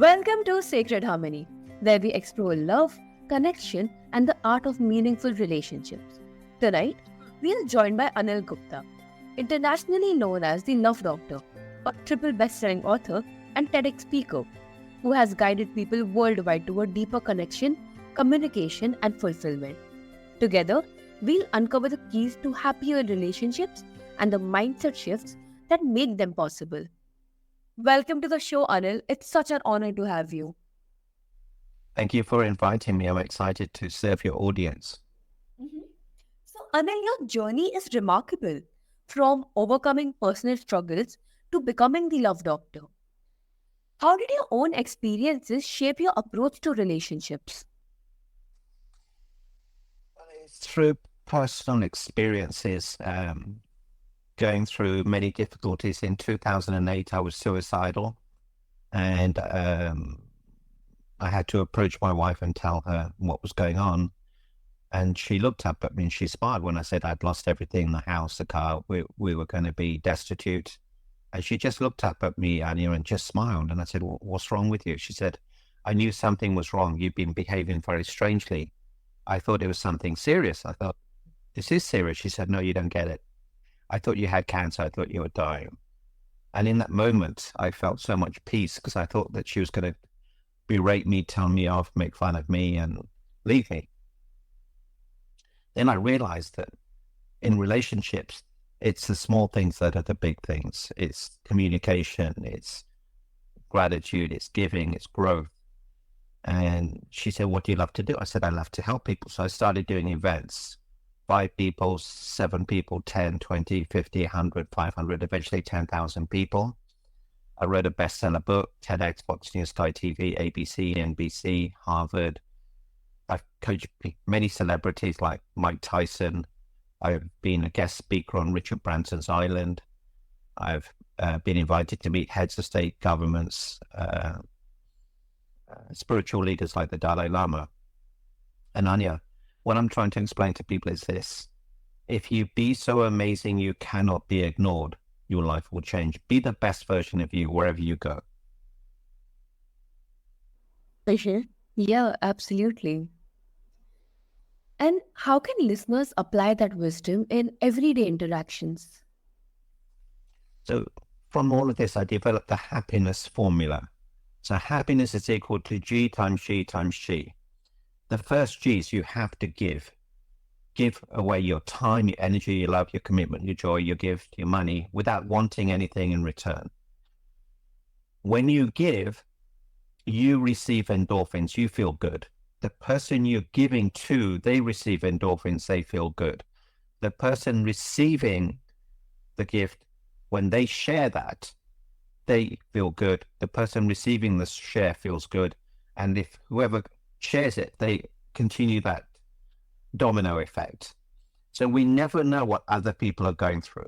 Welcome to Sacred Harmony, where we explore love, connection, and the art of meaningful relationships. Tonight, we are joined by Anil Gupta, internationally known as the Love Doctor, a triple best-selling author and TEDx speaker who has guided people worldwide toward deeper connection, communication, and fulfillment. Together, we'll uncover the keys to happier relationships and the mindset shifts that make them possible. Welcome to the show, Anil. It's such an honor to have you. Thank you for inviting me. I'm excited to serve your audience. Mhm. So, Anil, your journey is remarkable from overcoming personal struggles to becoming the love doctor. How did your own experiences shape your approach to relationships? It's through personal experiences, going through many difficulties. In 2008, I was suicidal, and I had to approach my wife and tell her what was going on. And she looked up at me and she smiled when I said I'd lost everything, the house, the car, we were going to be destitute. And she just looked up at me, Anya, and just smiled. And I said, what's wrong with you? She said, I knew something was wrong. You've been behaving very strangely. I thought it was something serious. I thought, this is serious. She said, no, you don't get it. I thought you had cancer. I thought you were dying. And in that moment, I felt so much peace because I thought that she was going to berate me, tell me off, make fun of me, and leave me. Then I realized that in relationships, it's the small things that are the big things. It's communication, it's gratitude, it's giving, it's growth. And she said, what do you love to do? I said, I love to help people. So I started doing events, 5 people, 7 people, 10, 20, 50, 100, 500, eventually 10,000 people. I wrote a bestseller book, TEDx, Fox News, Sky TV, ABC, NBC, Harvard. I've coached many celebrities like Mike Tyson. I've been a guest speaker on Richard Branson's Island. I've been invited to meet heads of state, governments, spiritual leaders like the Dalai Lama. And Anya, what I'm trying to explain to people is this. If you be so amazing you cannot be ignored, your life will change. Be the best version of you wherever you go. Yeah, absolutely. And how can listeners apply that wisdom in everyday interactions? So from all of this, I developed the happiness formula. So happiness is equal to G times G times G. The first G is you have to give. Give away your time, your energy, your love, your commitment, your joy, your gift, your money, without wanting anything in return. When you give, you receive endorphins, you feel good. The person you're giving to, they receive endorphins, they feel good. The person receiving the gift, when they share that, they feel good. The person receiving the share feels good. And if whoever shares it, they continue that domino effect. So we never know what other people are going through.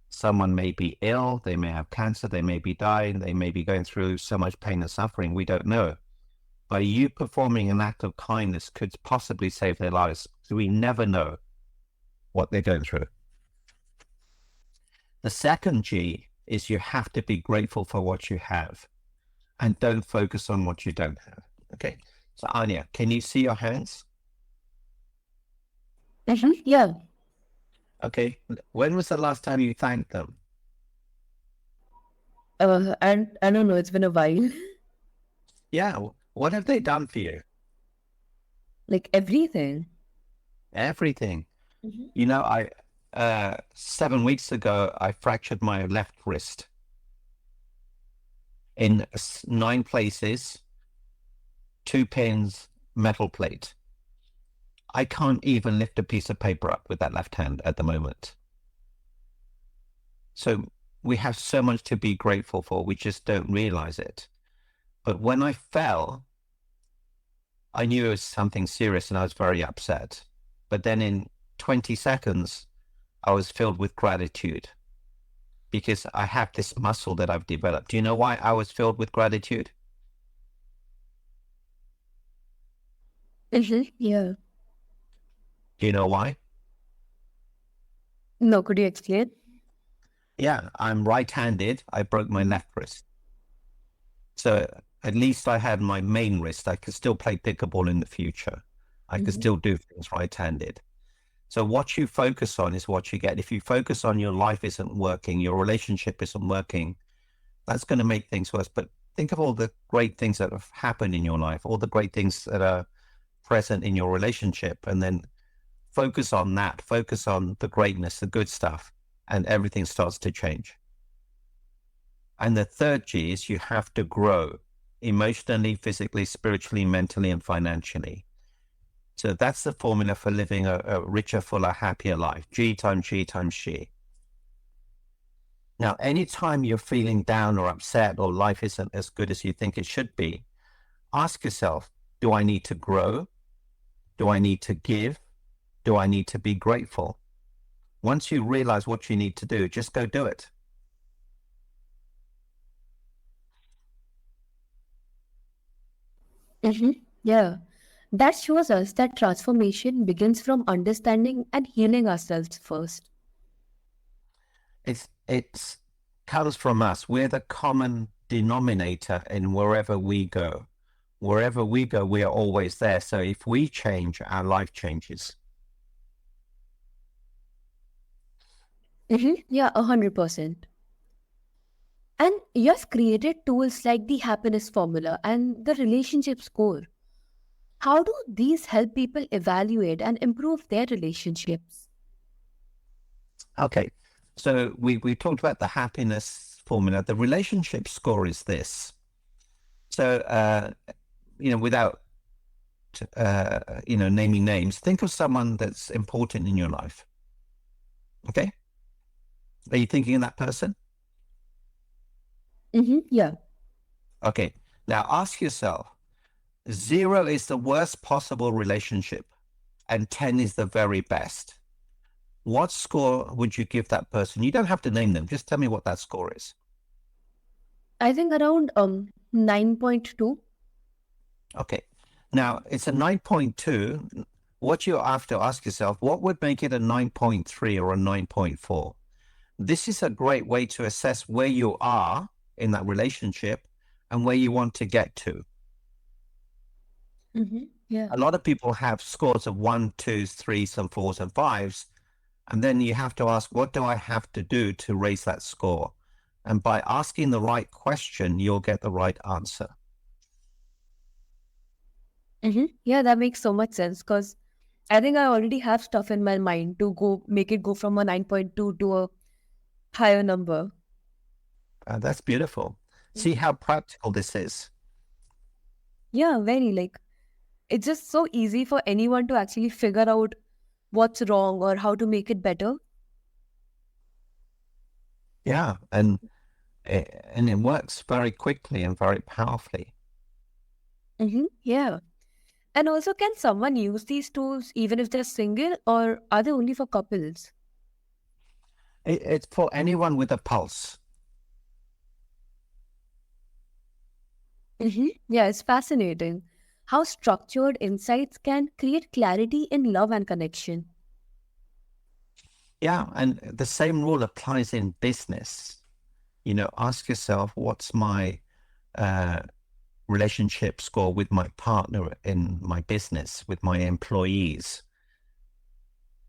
Someone may be ill, they may have cancer, they may be dying, they may be going through so much pain and suffering, we don't know. By you performing an act of kindness could possibly save their lives. So we never know what they're going through. The second G is you have to be grateful for what you have and don't focus on what you don't have. Okay. So Anya, can you see your hands? Yeah. Okay. When was the last time you thanked them? And I don't know, it's been a while. Yeah. What have they done for you? Like everything. Everything. You know, 7 weeks ago, I fractured my left wrist in 9 places, 2 pins, metal plate. I can't even lift a piece of paper up with that left hand at the moment. So we have so much to be grateful for. We just don't realize it. But when I fell, I knew it was something serious and I was very upset. But then in 20 seconds, I was filled with gratitude because I have this muscle that I've developed. Do you know why I was filled with gratitude? Yeah. Do you know why? No, could you explain? Yeah, I'm right-handed. I broke my left wrist. So at least I had my main wrist. I could still play pickleball in the future. I could Mm-hmm. still do things right-handed. So what you focus on is what you get. If you focus on your life isn't working, your relationship isn't working, that's going to make things worse. But think of all the great things that have happened in your life, all the great things that are present in your relationship, and then focus on that, focus on the greatness, the good stuff, and everything starts to change. And the third G is you have to grow emotionally, physically, spiritually, mentally, and financially. So that's the formula for living a richer, fuller, happier life. G times G times G. Now, anytime you're feeling down or upset or life isn't as good as you think it should be, ask yourself, do I need to grow? Do I need to give? Do I need to be grateful? Once you realize what you need to do, just go do it. Mm-hmm. Yeah. That shows us that transformation begins from understanding and healing ourselves first. It's comes from us. We're the common denominator in wherever we go. Wherever we go, we are always there. So if we change, our life changes. Mm-hmm. Yeah, 100%. And you have created tools like the happiness formula and the relationship score. How do these help people evaluate and improve their relationships? Okay. So we talked about the happiness formula. The relationship score is this. So, without, naming names, think of someone that's important in your life. Okay. Are you thinking of that person? Mm-hmm. Yeah. Okay. Now ask yourself, 0 is the worst possible relationship and 10 is the very best. What score would you give that person? You don't have to name them. Just tell me what that score is. I think around 9.2. Okay. Now it's a 9.2. What you have to ask yourself, what would make it a 9.3 or a 9.4? This is a great way to assess where you are in that relationship and where you want to get to. Mm-hmm. Yeah. A lot of people have scores of 1, 2, 3, some 4s and 5s. And then you have to ask, what do I have to do to raise that score? And by asking the right question, you'll get the right answer. Mm-hmm. Yeah, that makes so much sense because I think I already have stuff in my mind to go make it go from a 9.2 to a higher number. That's beautiful. See how practical this is. Yeah, very like it's just so easy for anyone to actually figure out what's wrong or how to make it better. Yeah. And it works very quickly and very powerfully. Mm-hmm. Yeah. And also, can someone use these tools even if they're single or are they only for couples? It's for anyone with a pulse. Mm-hmm. Yeah, it's fascinating how structured insights can create clarity in love and connection. Yeah. And the same rule applies in business. Ask yourself, what's my uh, relationship score with my partner in my business, with my employees,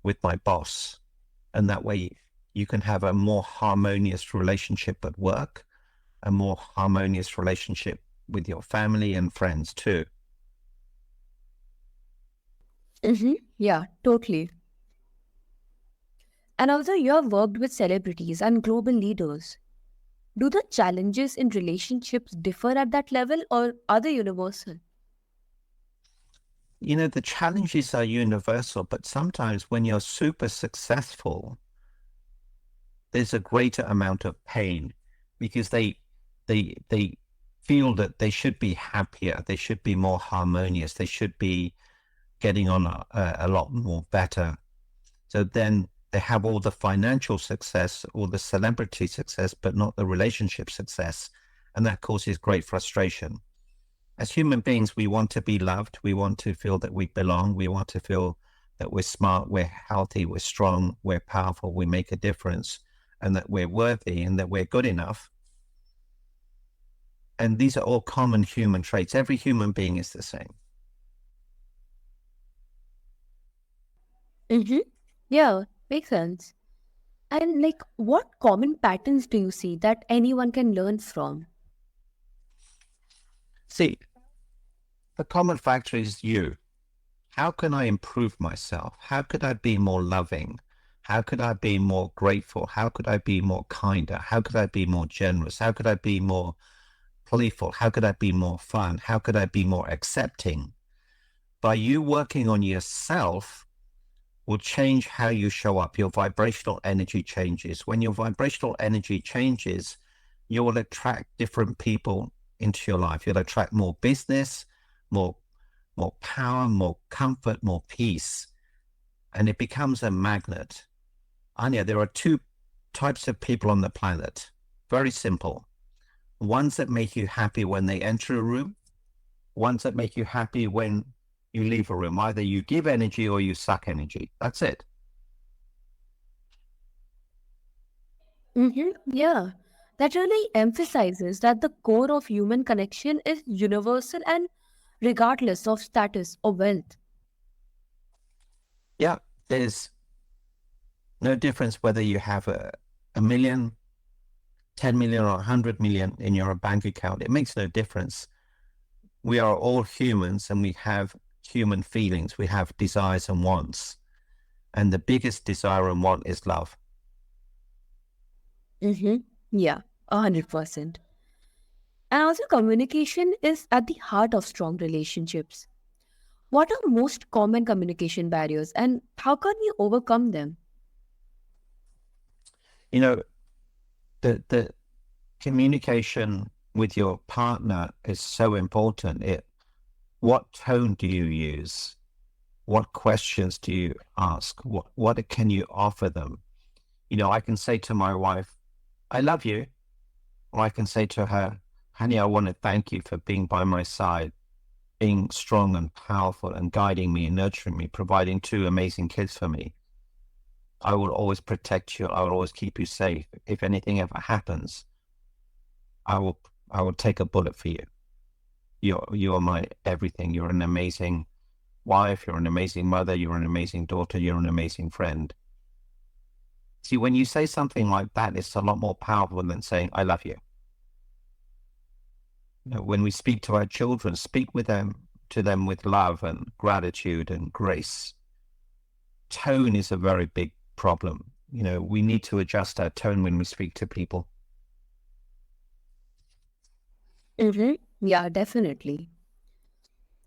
with my boss? And that way you can have a more harmonious relationship at work, a more harmonious relationship with your family and friends too. Mm-hmm. Yeah, totally. And also, you have worked with celebrities and global leaders. Do the challenges in relationships differ at that level or are they universal? The challenges are universal, but sometimes when you're super successful, there's a greater amount of pain because they feel that they should be happier, they should be more harmonious, they should be getting on a lot more better. So then they have all the financial success, all the celebrity success, but not the relationship success. And that causes great frustration. As human beings, we want to be loved. We want to feel that we belong. We want to feel that we're smart, we're healthy, we're strong, we're powerful, we make a difference, and that we're worthy and that we're good enough. And these are all common human traits. Every human being is the same. Mm-hmm. Yeah, makes sense. And like, what common patterns do you see that anyone can learn from? See, the common factor is you. How can I improve myself? How could I be more loving? How could I be more grateful? How could I be more kinder? How could I be more generous? How could I be more playful? How could I be more fun? How could I be more accepting? By you working on yourself will change how you show up. Your vibrational energy changes. When your vibrational energy changes, you will attract different people into your life. You'll attract more business, more power, more comfort, more peace, and it becomes a magnet. Anya, there are two types of people on the planet. Very simple. Ones that make you happy when they enter a room, ones that make you happy when you leave a room. Either you give energy or you suck energy. That's it. Mm-hmm. Yeah, that really emphasizes that the core of human connection is universal and regardless of status or wealth. Yeah, there's no difference whether you have a million, 10 million, or 100 million in your bank account. It makes no difference. We are all humans and we have human feelings. We have desires and wants. And the biggest desire and want is love. Mm-hmm. Yeah, 100%. And also, communication is at the heart of strong relationships. What are most common communication barriers and how can we overcome them? You know, the communication with your partner is so important. What tone do you use? What questions do you ask? What can you offer them? You know, I can say to my wife, I love you. Or I can say to her, honey, I want to thank you for being by my side, being strong and powerful and guiding me and nurturing me, providing two amazing kids for me. I will always protect you. I will always keep you safe. If anything ever happens, I will take a bullet for you. You are my everything. You're an amazing wife. You're an amazing mother. You're an amazing daughter. You're an amazing friend. See, when you say something like that, it's a lot more powerful than saying, I love you. You know, when we speak to our children, speak with them to them with love and gratitude and grace. Tone is a very big problem. You know, we need to adjust our tone when we speak to people. Mm-hmm. Yeah, definitely.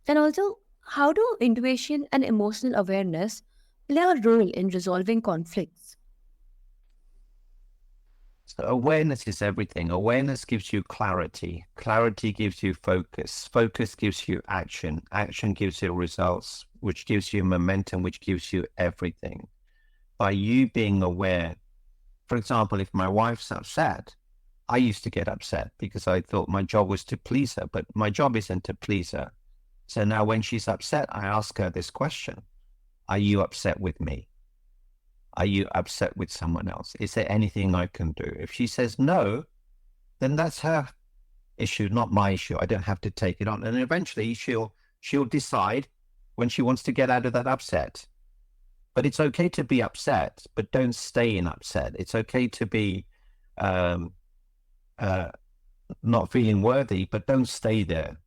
And also, how do intuition and emotional awareness play a role in resolving conflicts? So awareness is everything. Awareness gives you clarity. Clarity gives you focus. Focus gives you action. Action gives you results, which gives you momentum, which gives you everything. By you being aware, for example, if my wife's upset, I used to get upset because I thought my job was to please her, but my job isn't to please her. So now when she's upset, I ask her this question: are you upset with me? Are you upset with someone else? Is there anything I can do? If she says no, then that's her issue, not my issue. I don't have to take it on. And eventually she'll decide when she wants to get out of that upset. But it's okay to be upset, but don't stay in upset. It's okay to be um, not feeling worthy, but don't stay there.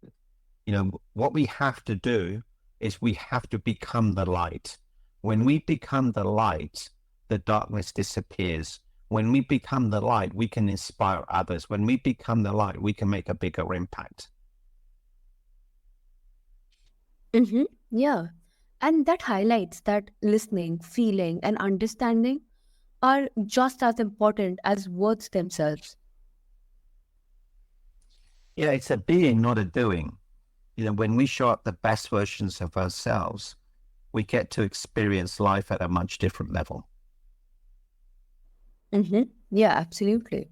You know, what we have to do is we have to become the light. When we become the light, the darkness disappears. When we become the light, we can inspire others. When we become the light, we can make a bigger impact. Mm-hmm. Yeah. And that highlights that listening, feeling, and understanding are just as important as words themselves. Yeah, it's a being, not a doing. You know, when we show up the best versions of ourselves, we get to experience life at a much different level. Mm-hmm. Yeah, absolutely.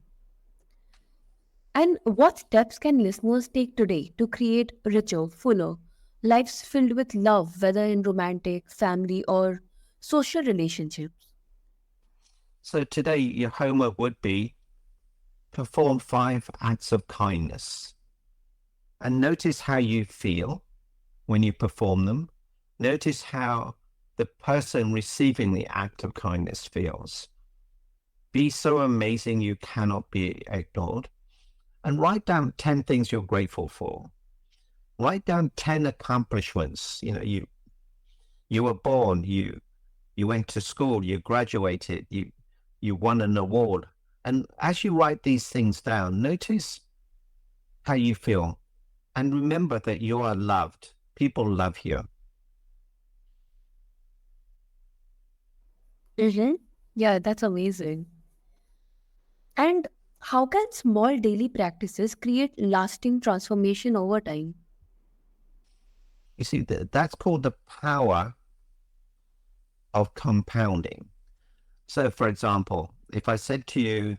And what steps can listeners take today to create richer, fuller lives filled with love, whether in romantic, family, or social relationships? So today, your homework would be perform 5 acts of kindness. and notice how you feel when you perform them. Notice how the person receiving the act of kindness feels. Be so amazing you cannot be ignored. And write down 10 things you're grateful for. Write down 10 accomplishments. You were born, you went to school, you graduated, you won an award. And as you write these things down, notice how you feel. And remember that you are loved. People love you. Yeah, that's amazing. And how can small daily practices create lasting transformation over time? You see, that's called the power of compounding. So, for example, if I said to you,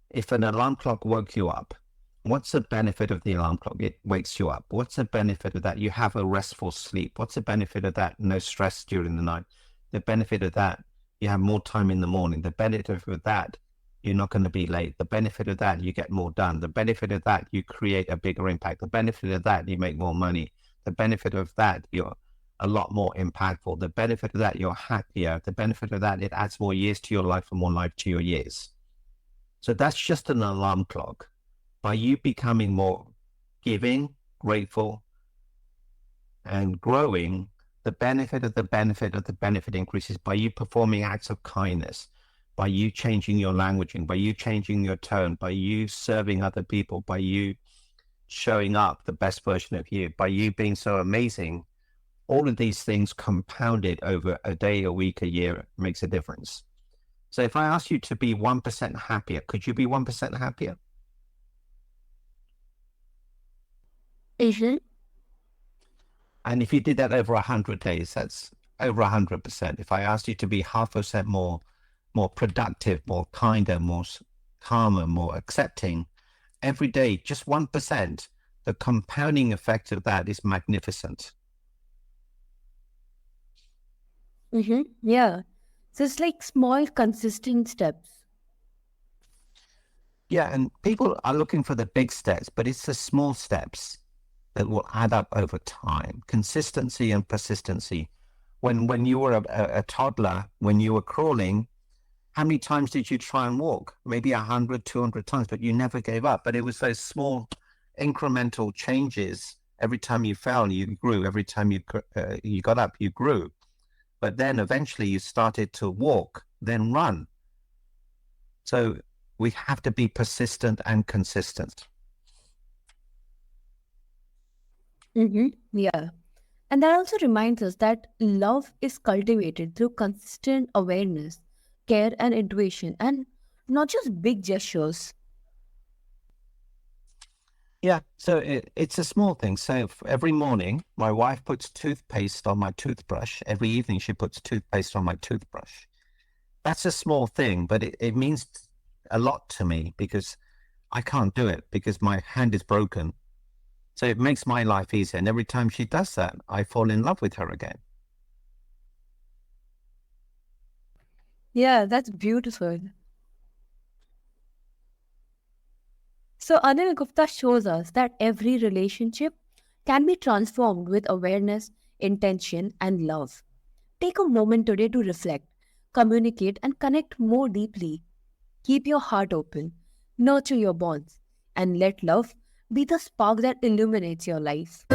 if an alarm clock woke you up, what's the benefit of the alarm clock? It wakes you up. What's the benefit of that? You have a restful sleep. What's the benefit of that? No stress during the night. The benefit of that, you have more time in the morning. The benefit of that, you're not going to be late. The benefit of that, you get more done. The benefit of that, you create a bigger impact. The benefit of that, you make more money. The benefit of that, you're a lot more impactful. The benefit of that, you're happier. The benefit of that, it adds more years to your life and more life to your years. So that's just an alarm clock. By you becoming more giving, grateful, and growing, the benefit of the benefit of the benefit increases by you performing acts of kindness, by you changing your languaging, by you changing your tone, by you serving other people, by you showing up the best version of you, by you being so amazing. All of these things compounded over a day, a week, a year makes a difference. So if I ask you to be 1% happier, could you be 1% happier? And if you did that over 100 days, that's over 100%. If I asked you to be 0.5% more productive, more kinder, more calmer, more accepting, every day, just 1%, the compounding effect of that is magnificent. Yeah. So it's like small, consistent steps. Yeah, and people are looking for the big steps, but it's the small steps that will add up over time. Consistency and persistency. When you were a toddler, when you were crawling, how many times did you try and walk? Maybe 100, 200 times, but you never gave up. But it was those small incremental changes. Every time you fell, you grew. Every time you got up, you grew. But then eventually you started to walk, then run. So we have to be persistent and consistent. Yeah. And that also reminds us that love is cultivated through consistent awareness, care, and intuition, and not just big gestures. Yeah, so it's a small thing. So every morning, my wife puts toothpaste on my toothbrush. Every evening, she puts toothpaste on my toothbrush. That's a small thing, but it means a lot to me because I can't do it because my hand is broken. So it makes my life easier. And every time she does that, I fall in love with her again. Yeah, that's beautiful. So Anil Gupta shows us that every relationship can be transformed with awareness, intention, and love. Take a moment today to reflect, communicate, and connect more deeply. Keep your heart open, nurture your bonds, and let love be the spark that illuminates your life.